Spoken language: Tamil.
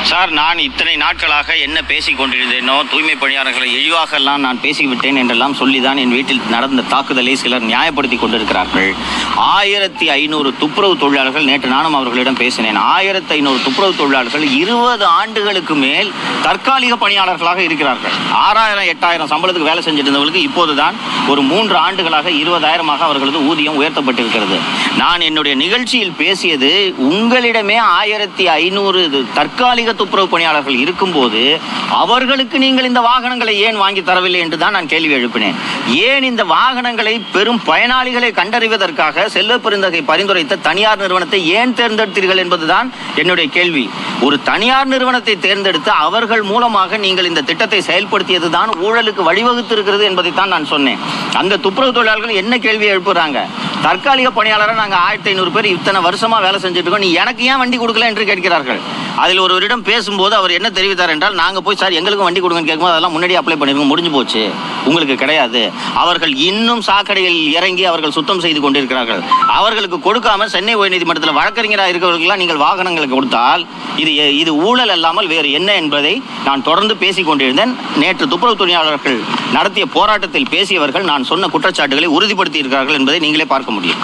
சார், நான் இத்தனை நாட்களாக என்ன பேசிக் கொண்டிருந்தேனோ, தூய்மை பணியாளர்களை இழிவாகலாம் நான் பேசிவிட்டேன் என்றெல்லாம் சொல்லிதான் என் வீட்டில் நடந்த தாக்குதலை சிலர் நியாயப்படுத்தி கொண்டிருக்கிறார்கள். 1500 துப்புரவு தொழிலாளர்கள், நேற்று நானும் அவர்களிடம் பேசினேன், 1500 துப்புரவு தொழிலாளர்கள் 20 ஆண்டுகளுக்கு மேல் தற்காலிக பணியாளர்களாக இருக்கிறார்கள். 6000 8000 சம்பளத்துக்கு வேலை செஞ்சுட்டு இருந்தவர்களுக்கு இப்போதுதான் ஒரு 3 ஆண்டுகளாக 20,000 அவர்களது ஊதியம் உயர்த்தப்பட்டிருக்கிறது. நான் என்னுடைய நிகழ்ச்சியில் பேசியது, உங்களிடமே 1500 தற்காலிக துப்புரவு பணியாளர்கள் இருக்கும்போது அவர்களுக்கு நீங்கள் இந்த வாகனங்களை ஏன் வாங்கி தரவில்லை என்று தான் நான் கேள்வி எழுப்பினேன். ஏன் இந்த வாகனங்களை பெரும் பயனாளிகளை கண்டறிவதற்காக செல்வ பெருந்தகை பரிந்துரைத்த தனியார் நிறுவனத்தை ஏன் தேர்ந்தெடுத்தீர்கள் என்பதுதான் என்னுடைய கேள்வி. ஒரு தனியார் நிறுவனத்தை தேர்ந்தெடுத்து அவர்கள் மூலமாக நீங்கள் இந்த திட்டத்தை செயல்படுத்தியது தான் ஊழலுக்கு வழிவகுத்து இருக்கிறது என்பதைத்தான் நான் சொன்னேன். அந்த துப்புரவு தொழிலாளர்கள் என்ன கேள்வி எழுப்புறாங்க? தற்காலிக பணியாளராக நாங்கள் 1500 பேர் இத்தனை வருஷமா வேலை செஞ்சுட்டு இருக்கோம், நீ எனக்கு ஏன் வண்டி கொடுக்கல என்று கேட்கிறார்கள். அதில் ஒருவரிடம் பேசும்போது அவர் என்ன தெரிவித்தார் என்றால், நாங்கள் போய் சார் எங்களுக்கு வண்டி கொடுங்கன்னு கேட்கும்போது அதெல்லாம் முன்னாடி அப்ளை பண்ணிருக்கோம், முடிஞ்சு போச்சு, உங்களுக்கு கிடையாது. அவர்கள் இன்னும் சாக்கடையில் இறங்கி அவர்கள் சுத்தம் செய்து கொண்டிருக்கிறார்கள். அவர்களுக்கு கொடுக்காம சென்னை உயர்நீதிமன்றத்தில் வழக்கறிஞராக இருக்கிறவர்களாம் நீங்கள் வாகனங்களுக்கு கொடுத்தால் இது ஊழல் அல்லாமல் வேறு என்ன என்பதை நான் தொடர்ந்து பேசிக் கொண்டிருந்தேன். நேற்று துப்புரவு தொழிலாளர்கள் நடத்திய போராட்டத்தில் பேசியவர்கள் நான் சொன்ன குற்றச்சாட்டுகளை உறுதிப்படுத்தி இருக்கிறார்கள் என்பதை நீங்களே பார்க்க முடியும்.